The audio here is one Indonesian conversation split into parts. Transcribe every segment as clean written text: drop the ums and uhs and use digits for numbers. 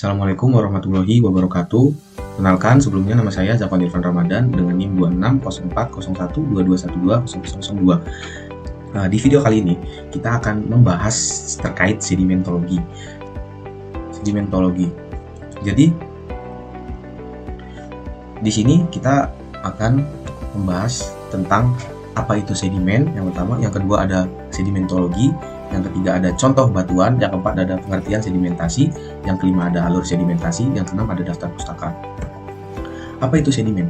Assalamualaikum warahmatullahi wabarakatuh. Kenalkan, sebelumnya nama saya Zafan Irfan Ramadan dengan NIM 26040122120002. Di video kali ini kita akan membahas terkait sedimentologi. Jadi di sini kita akan membahas tentang apa itu sedimen yang pertama, yang kedua ada sedimentologi, yang ketiga ada contoh batuan, yang keempat ada pengertian sedimentasi, yang kelima ada alur sedimentasi, yang keenam ada daftar pustaka. Apa itu sedimen?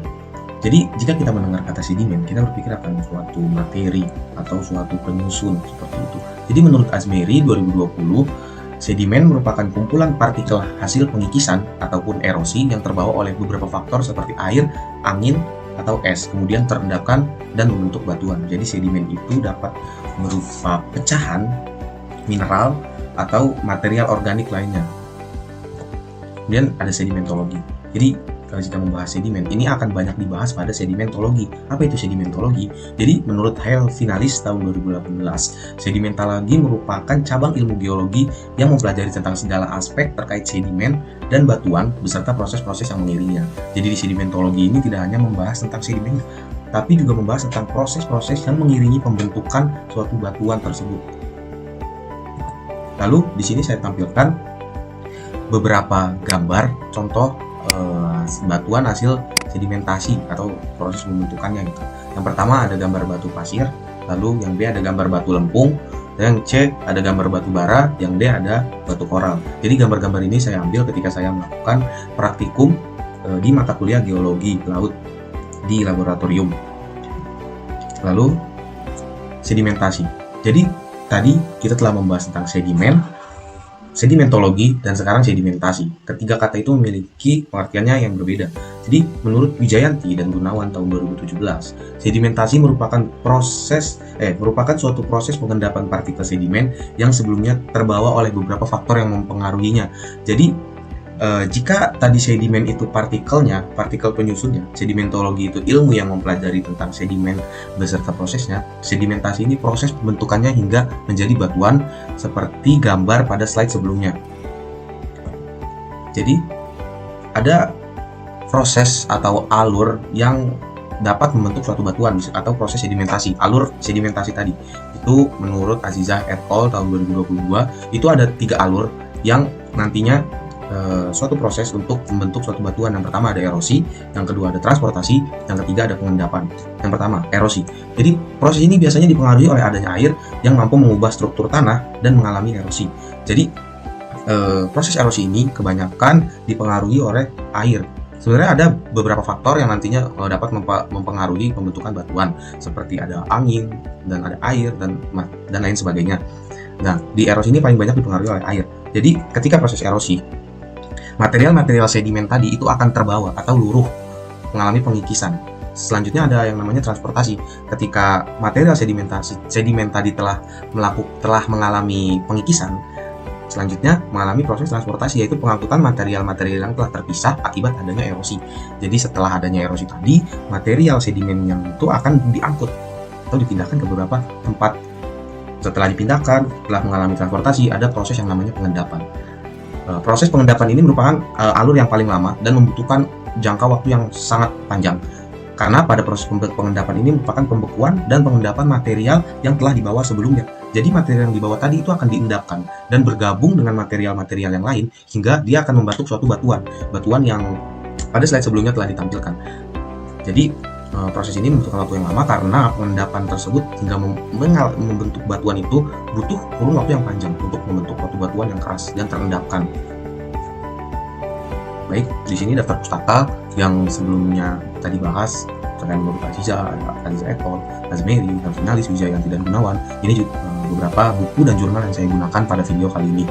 Jadi jika kita mendengar kata sedimen, kita berpikir akan suatu materi atau suatu penyusun seperti itu. Jadi menurut Azmeri 2020, sedimen merupakan kumpulan partikel hasil pengikisan ataupun erosi yang terbawa oleh beberapa faktor seperti air, angin, atau es, kemudian terendapkan dan membentuk batuan. Jadi sedimen itu dapat berupa pecahan mineral atau material organik lainnya. Kemudian ada sedimentologi. Jadi kalau kita membahas sedimen, ini akan banyak dibahas pada sedimentologi. Apa itu sedimentologi? Jadi menurut Hale Finalis tahun 2018, sedimentologi merupakan cabang ilmu geologi yang mempelajari tentang segala aspek terkait sedimen dan batuan beserta proses-proses yang mengiringinya. Jadi di sedimentologi ini tidak hanya membahas tentang sedimen, tapi juga membahas tentang proses-proses yang mengiringi pembentukan suatu batuan tersebut. Lalu di sini saya tampilkan beberapa gambar contoh batuan hasil sedimentasi atau proses pembentukannya gitu. Yang pertama ada gambar batu pasir, lalu yang B ada gambar batu lempung, dan yang C ada gambar batu bara, yang D ada batu koral. Jadi gambar-gambar ini saya ambil ketika saya melakukan praktikum di mata kuliah geologi laut di laboratorium. Lalu sedimentasi. Jadi tadi kita telah membahas tentang sedimen, sedimentologi, dan sekarang sedimentasi. Ketiga kata itu memiliki pengertiannya yang berbeda. Jadi menurut Wijayanti dan Gunawan tahun 2017, sedimentasi merupakan suatu proses pengendapan partikel sedimen yang sebelumnya terbawa oleh beberapa faktor yang mempengaruhinya. Jadi jika tadi sedimen itu partikel penyusunnya, sedimentologi itu ilmu yang mempelajari tentang sedimen beserta prosesnya, sedimentasi ini proses pembentukannya hingga menjadi batuan seperti gambar pada slide sebelumnya. Jadi ada proses atau alur yang dapat membentuk suatu batuan atau proses sedimentasi. Alur sedimentasi tadi itu menurut Azizah et al. Tahun 2022 itu ada 3 alur yang nantinya suatu proses untuk membentuk suatu batuan. Yang pertama ada erosi, yang kedua ada transportasi, yang ketiga ada pengendapan. Yang pertama erosi. Jadi proses ini biasanya dipengaruhi oleh adanya air yang mampu mengubah struktur tanah dan mengalami erosi. Jadi proses erosi ini kebanyakan dipengaruhi oleh air. Sebenarnya ada beberapa faktor yang nantinya dapat mempengaruhi pembentukan batuan, seperti ada angin dan ada air dan lain sebagainya. Nah, di erosi ini paling banyak dipengaruhi oleh air. Jadi ketika proses erosi, material-material sedimen tadi itu akan terbawa atau luruh mengalami pengikisan. Selanjutnya ada yang namanya transportasi. Ketika material sedimen tadi telah mengalami pengikisan, selanjutnya mengalami proses transportasi, yaitu pengangkutan material-material yang telah terpisah akibat adanya erosi. Jadi setelah adanya erosi tadi, material sedimen yang itu akan diangkut atau dipindahkan ke beberapa tempat. Setelah dipindahkan, telah mengalami transportasi, ada proses yang namanya pengendapan. Proses pengendapan ini merupakan alur yang paling lama dan membutuhkan jangka waktu yang sangat panjang. Karena pada proses pengendapan ini merupakan pembekuan dan pengendapan material yang telah dibawa sebelumnya. Jadi material yang dibawa tadi itu akan diendapkan dan bergabung dengan material-material yang lain hingga dia akan membentuk suatu batuan yang pada slide sebelumnya telah ditampilkan. Jadi proses ini membutuhkan waktu yang lama karena pengendapan tersebut hingga membentuk batuan itu butuh kurun waktu yang panjang untuk membentuk suatu batuan yang keras dan terendapkan. Baik, di sini daftar pustaka yang sebelumnya tadi bahas terkait menurut Azizah et al., Azmeri, Finalis, Wijayanti, dan Gunawan. Ini juga beberapa buku dan jurnal yang saya gunakan pada video kali ini.